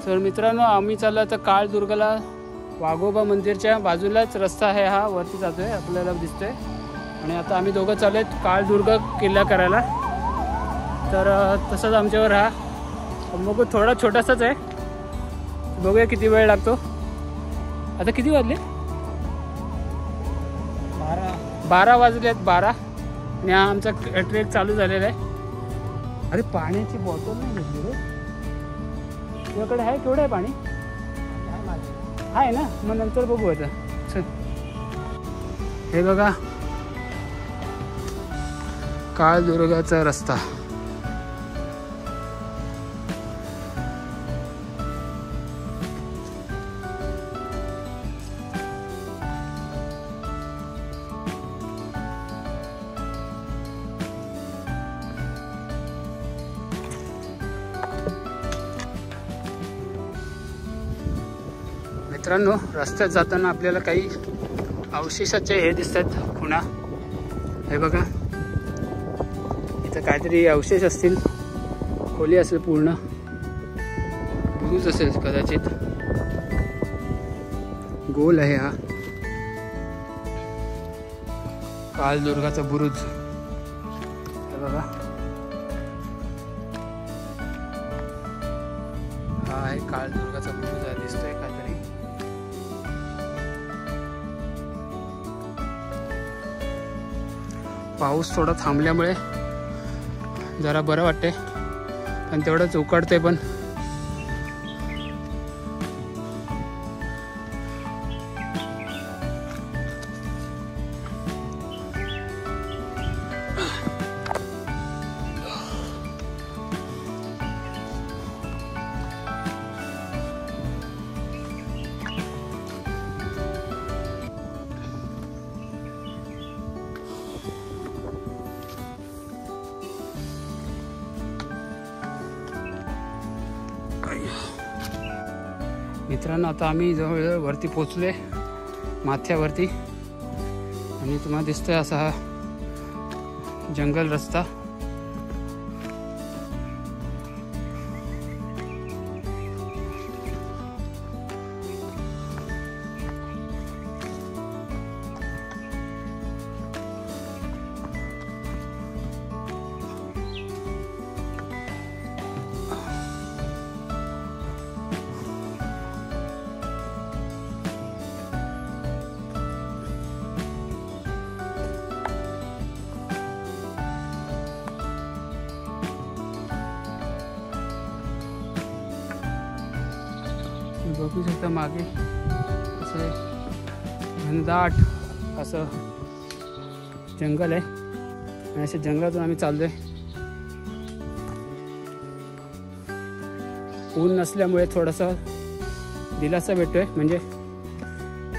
तर मित्रांनो, आम्ही चाललो तर काळदुर्गला. वाघोबा मंदिरच्या बाजूलाच रस्ता आहे हा, वरती जातोय आपल्याला दिसतोय. आणि आता आम्ही दोघं चाललोय काळदुर्ग किल्ला करायला. तर तसंच आमच्यावर हा बघू, थोडा छोटासाच आहे. बघूया किती वेळ लागतो. आता किती वाजले? 12 वाजले आहेत. 12. आणि हा आमचा ट्रेक चालू झालेला आहे. अरे पाण्याची बॉटल नाही घेतली रे. तुझ्याकडे आहे? केवढं आहे पाणी? आहे ना, मग नंतर बघू. आता चल. हे बघा काळदुर्गाचा रस्ता. मित्रांनो, रस्त्यात जाताना आपल्याला काही अवशेषाचे हे दिसतात, खुणा. हे बघा, इथं काहीतरी अवशेष असतील. खोली असेल, पूर्ण बुरुज असेल कदाचित. गोल आहे हा काळदुर्गाचा बुरुज. हे बघा, हा आहे काळदुर्गाचा बुरुज. दिसतोय काहीतरी. पाऊस थोडा थांबल्यामुळे जरा बरं वाटते, पण तेवढंच उकडते पण. मित्रांनो, आता आम्ही जवळ वरती पोचलोय, माथ्यावरती. आणि तुम्हाला दिसतोय असा हा जंगल रस्ता. बघू शकता मागे असं घनदाट असं जंगल आहे. आणि अशा जंगलातून आम्ही चाललोय. ऊन नसल्यामुळे थोडासा दिलासा भेटतोय, म्हणजे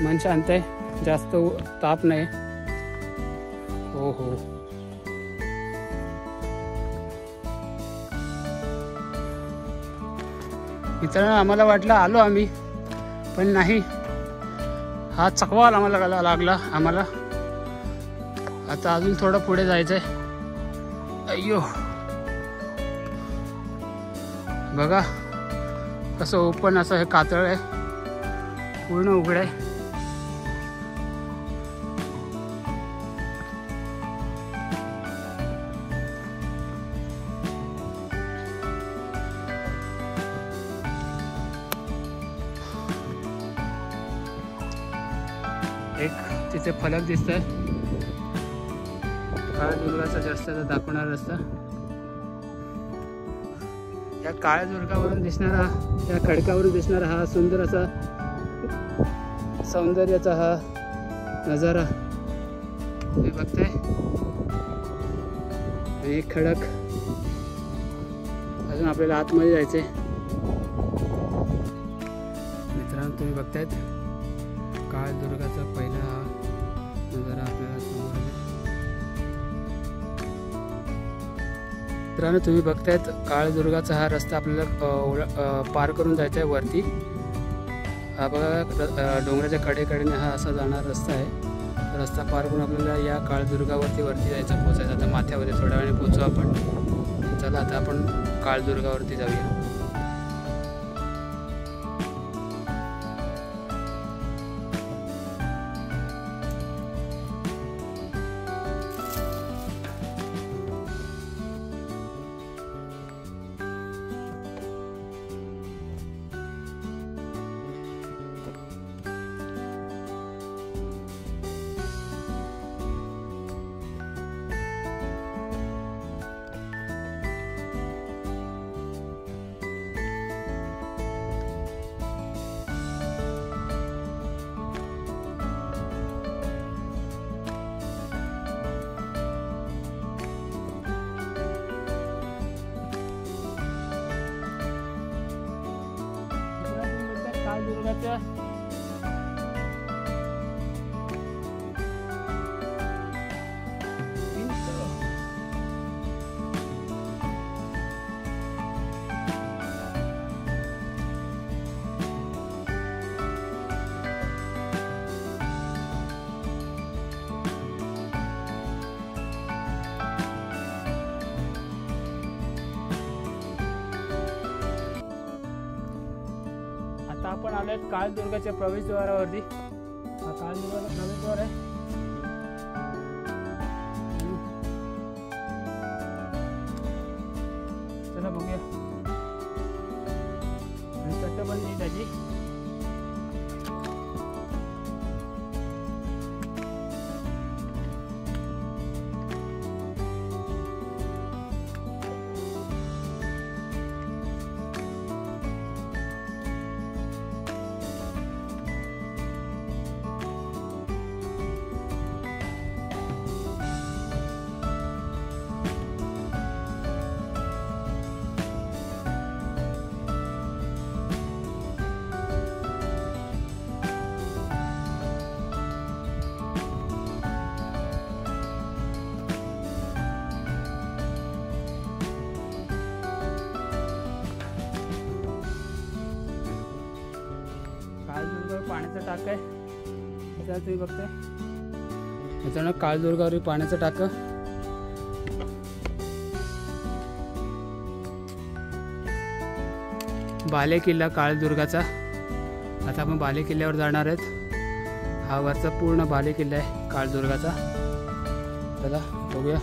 मन शांत आहे, जास्त ताप नाही. हो हो, मित्रांनो, आम्हाला वाटलं आलो आम्ही, पण नाही. हा चकवाल आम्हाला लागला. आता अजून थोडं पुढे जायचंय. अय्यो, बघा कसं ओपन असं हे कातळ आहे, पूर्ण उघड आहे. एक तिथे फलक दिसतोय, काळदुर्गाचा रस्त्याचा दाखवणारा रस्ता. या काळदुर्गावरून दिसणारा, या खडकावरून दिसणारा हा सुंदर असा सौंदर्याचा हा नजारा तुम्ही बघताय. आणि एक खडक. अजून आपल्याला आतमध्ये जायचंय. मित्रांनो, तुम्ही बघतायत काळदुर्गाचा पहिला नजारा आपल्याला समोर आहे. मित्रांनो, तुम्ही बघतायत काळदुर्गाचा हा रस्ता आपल्याला पार करून जायचा आहे वरती. हा बघा, डोंगराच्या कडेकडेने हा असा जाणारा रस्ता आहे. रस्ता पार करून आपल्याला या काळदुर्गावरती जायचं, पोचायचं. आता माथ्यावरती थोड्या वेळाने पोचू आपण. चला आता आपण काळदुर्गावरती जाऊया. काळदुर्गाच्या आता आपण आलोय काळदुर्गाच्या प्रवेशद्वारावरती। हा काळदुर्गाचा प्रवेशद्वार आहे। चला बघूया। आणि तटबंदी त्याची काळदुर्गावर पाण्याचं टाक आहे। आता तुम्ही बघताय मित्रांनो काळदुर्गावर पाण्याचं टाक। बाले किल्ला काळदुर्गाचा। आता आपण बाले किल्ल्यावर जाणार आहेत। हा वरचा पूर्ण बाले किल्ला आहे काळदुर्गाचा। चला बघूया।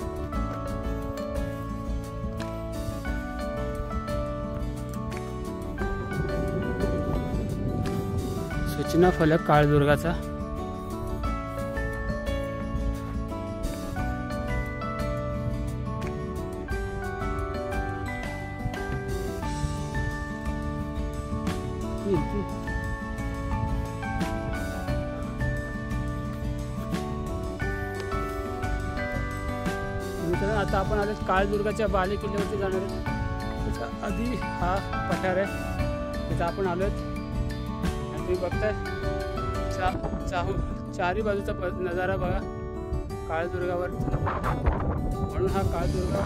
सूचना फलक काळदुर्गाचा। आता आपण आलो काळदुर्गाच्या बाले किल्ल्यावरती जाणार आहोत। त्याच्या आधी हा पठार आहे, तिथं आपण आलोय। तुम्ही बघताय चारी बाजूचा नजारा बघा काळदुर्गावर। म्हणून हा काळदुर्गा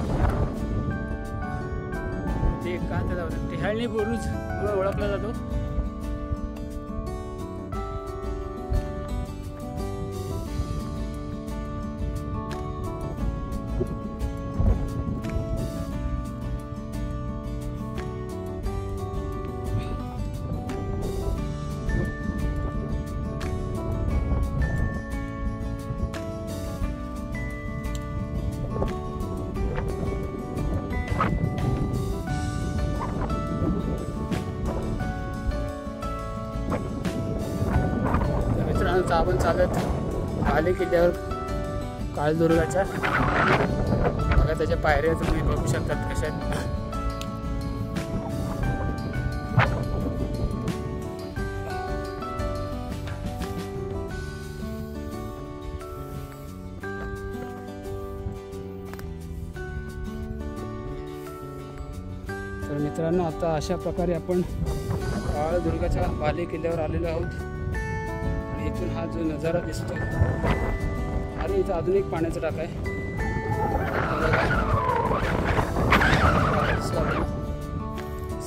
ते काय त्याला टेहाळणी बुरुज म्हणून ओळखला जातो। आपण चालत बाले किल्ल्यावर काळदुर्गाच्या। बघा त्याच्या पायऱ्या तुम्ही बघू शकतात कशा आहेत। तर मित्रांनो आता अशा प्रकारे आपण काळदुर्गाच्या बाले किल्ल्यावर आलेलो आहोत। इथून हा जो नजारा दिसतो आणि इथं अजून एक पाण्याचा टाक आहे।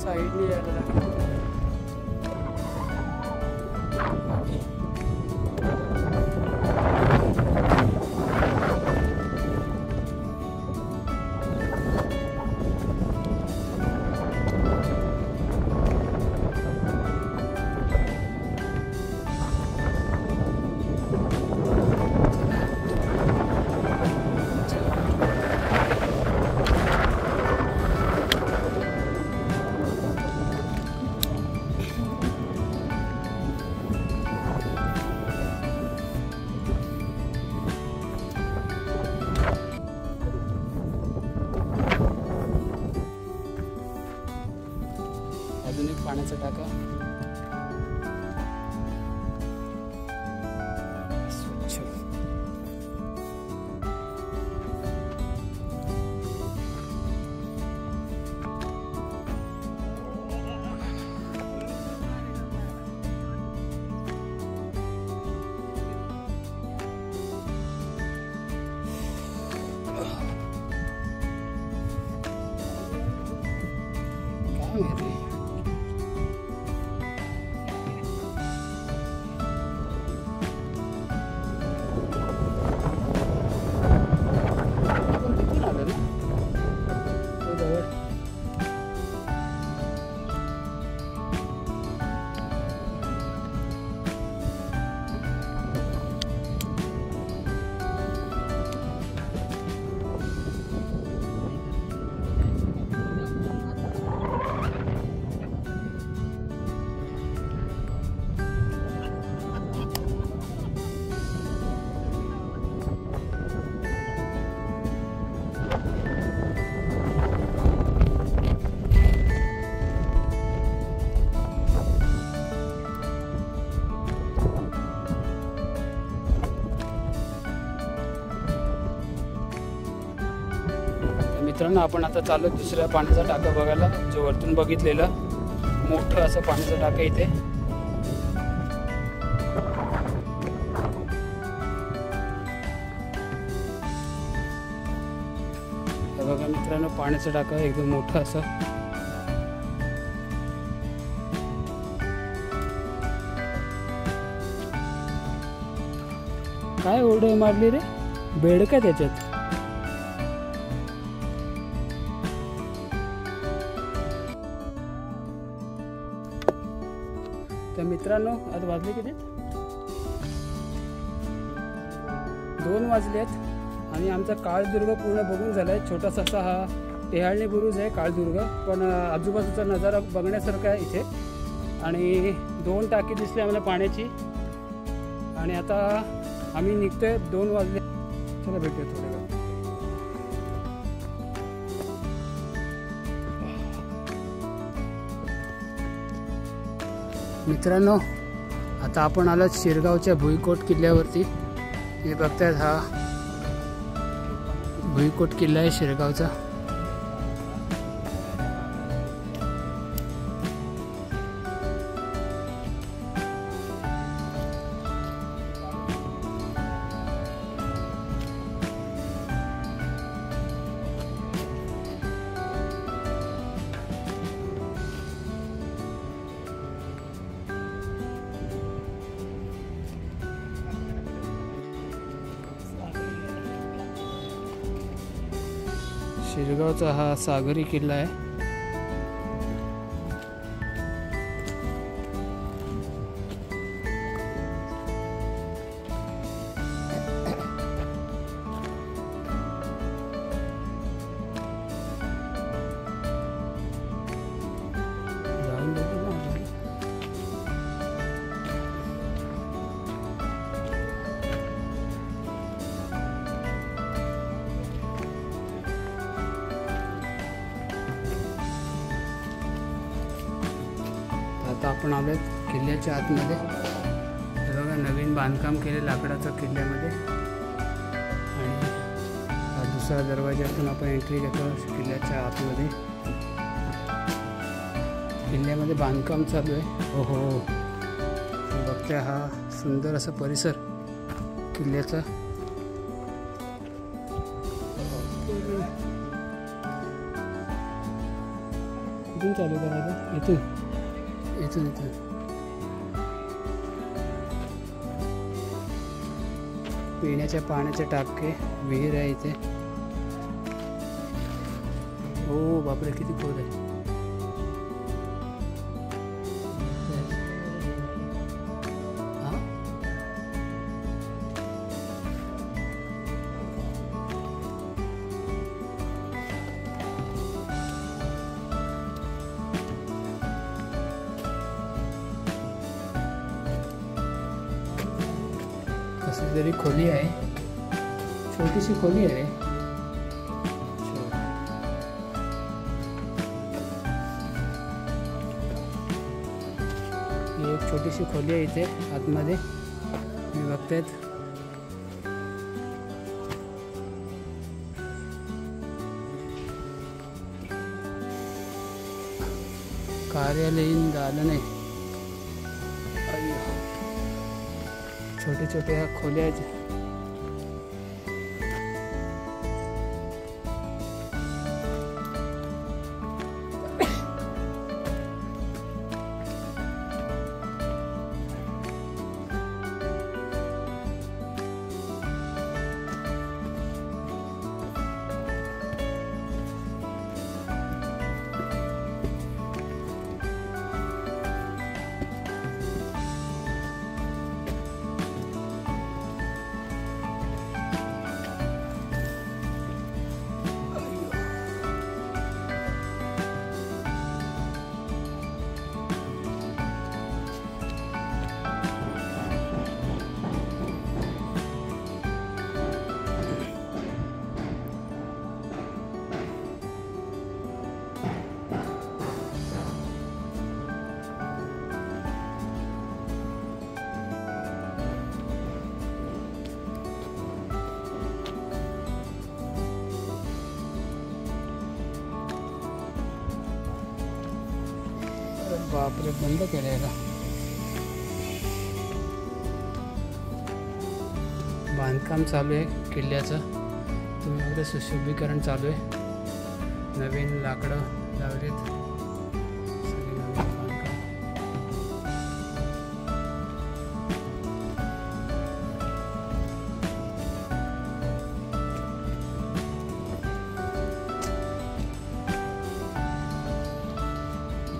साईडने यायला लागेल। अजून एक पाण्याचा टाका स्वच्छ। मित्रांनो, आपण आता चालू दुसऱ्या पाण्याचा टाका बघायला, जो वरतून बघितलेलं मोठं असं पाण्याचं टाकं इथे. हे बघा मित्रांनो, पाण्याचं टाकं एकदम मोठं असं. काय ओढे मारली रे, बेड काय त्याच्यात? तर मित्रांनो, आता वाजले किती? 2 वाजलेत आणि आमचा काळदुर्ग पूर्ण बघून झालाय. छोटासा असा हा टेहाळणी बुरुज आहे काळदुर्ग, पण आजूबाजूचा नजारा बघण्यासारखा आहे इथे. आणि 2 टाकी दिसली आम्हाला पाण्याची. आणि आता आम्ही निघतोय, 2 वाजले. चला भेटूया थोड्या वेळ. मित्रांनो, आता आपण आलो शिरगावच्या भुईकोट किल्ल्यावरती. हे बघतायत, हा भुईकोट किल्ला आहे शिरगावचा. शिरगावचा हा सागरी किल्ला आहे. आता आपण आलो किल्ल्याच्या आतमध्ये. बघा, नवीन बांधकाम केले लाकडाचं किल्ल्यामध्ये. आणि हा दुसरा दरवाजातून आपण एंट्री घेतो किल्ल्याच्या आतमध्ये. किल्ल्यामध्ये बांधकाम चालू आहे. हो हो, बघते हा सुंदर असा परिसर किल्ल्याचा. इथून चालू करायचं, इथून इथून इथून. पिण्याच्या पाण्याचे टाके, विहीर आहे इथे. हो बापरे, किती खोल आहे. कसं तरी खोली आहे, छोटीशी खोली आहे. ही एक छोटीशी खोली आहे इथे आतमध्ये. तुम्ही बघतायत. कार्यालयीन दालन आहे. छोटे छोटे ह्या खोल्या आहेत. बापरे, बंद केलंय का? बांधकाम चालू आहे किल्ल्याचं. तुम्ही बघता सुशोभीकरण चालू आहे. नवीन लाकडं लावलेत. सगळे नवीन बांधकाम.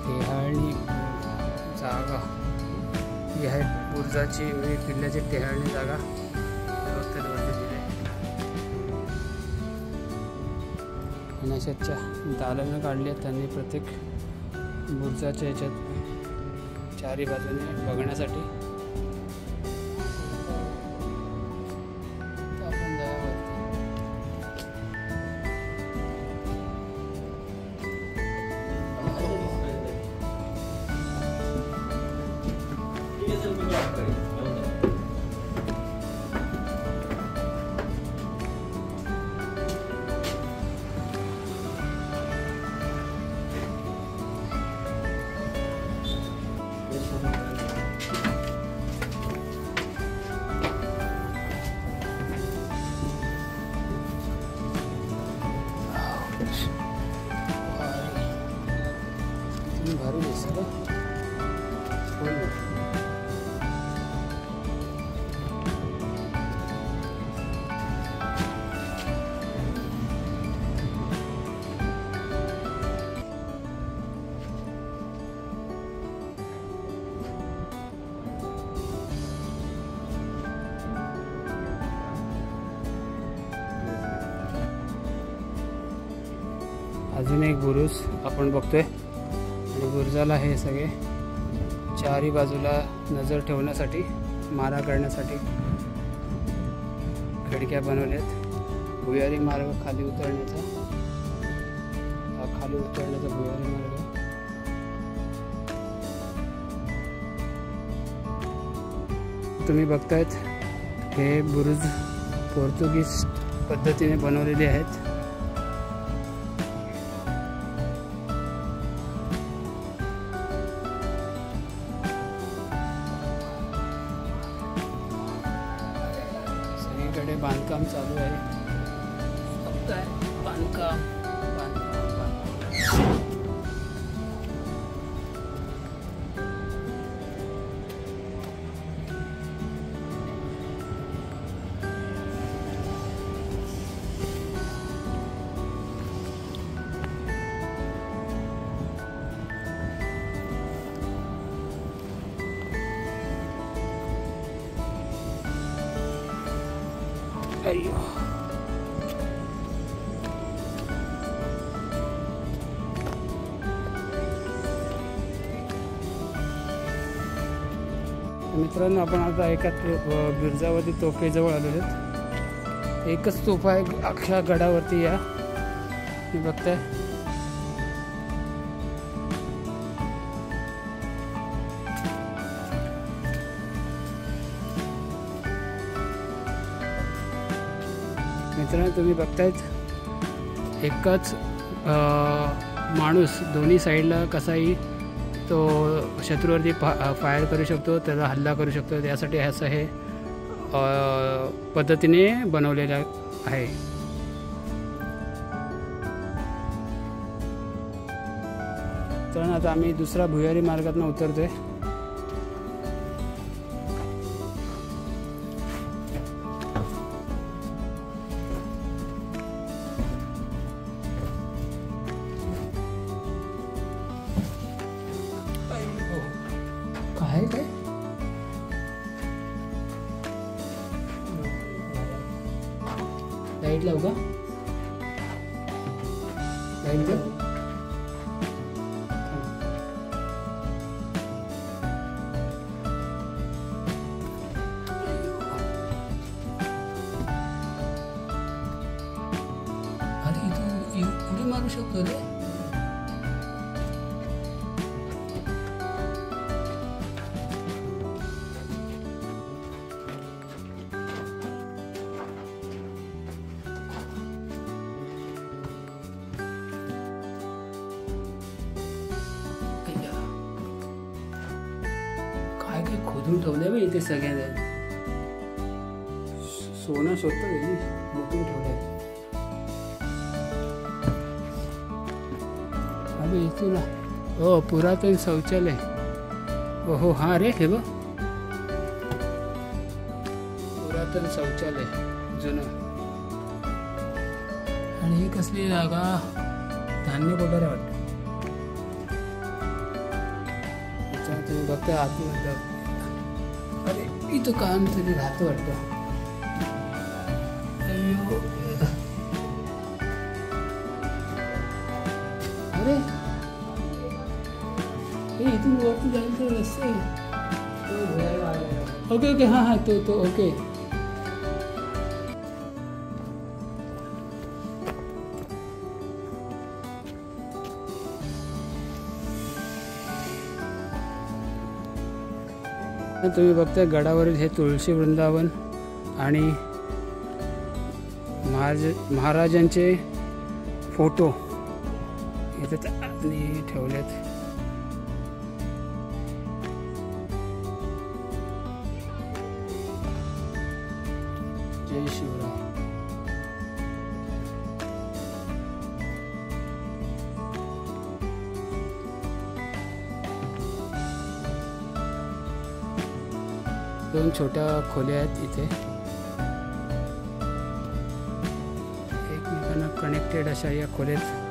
टेहाळणी जागा ही आहे बुरुजाची, किल्ल्याची टेहाळणी जागा. गणेशाच्या दालनं काढली आहेत त्यांनी प्रत्येक बुरुजाच्या याच्यात चारी बाजूने बघण्यासाठी. आपण जाऊया भारी दिसत. अजून एक बुरुज आपण बघतोय आणि बुरुजाला हे सगळे चारी बाजूला नजर ठेवण्यासाठी, मारा करण्यासाठी खिडक्या बनवल्यात. भुयारी मार्ग खाली उतरण्याचा, हा खाली उतरण्याचा भुयारी मार्ग. तुम्ही बघतायत हे बुरुज पोर्तुगीज पद्धतीने बनवलेले आहेत. सगळीकडे बांधकाम चालू आहे. बांधकाम अय्यो. मित्रांनो, आपण आता एका बिरजावती तोफेजवळ आलेलो आहोत. एकच तोफा आहे अख्ख्या गडावरती. या तुम्ही बघताय. मित्रांनो, तुम्ही बघतायत एकच माणूस दोन्ही साईडला कसाही तो शत्रूवरती फायर करू शकतो, त्याचा हल्ला करू शकतो. त्यासाठी असं हे पद्धतीने बनवलेलं आहे. तर आता आम्ही दुसरा भुयारी मार्गातून उतरतोय. काय काय लाईट लावू का? लाईट का? अरे तू पुढे मारू शकतो रे. काय खोदून ठेवलंय बघ इथे सगळ्या सोनं शोधतो मोठून ठेवलंय. अबे इथून हो पुरातन शौचालय. हो हो हा रे हे बघ पुरातन शौचालय जुनं. आणि ही कसली जागा धान्य कोठार वाटतं. तुम्ही बघता आत अरे इथं काम तरी राहतं वाटतं. अरे हे इथून वरती जायचं रस्ता आहे. ओके ओके हां हां तो ओके. तुम्ही बघताय गडावरील हे तुळशी वृंदावन आणि महाराजांचे फोटो इथे ठेवलेत. जय शिवराय. दोन छोट्या खोल्या आहेत इथे एकमेकांना कनेक्टेड अशा या खोल्यात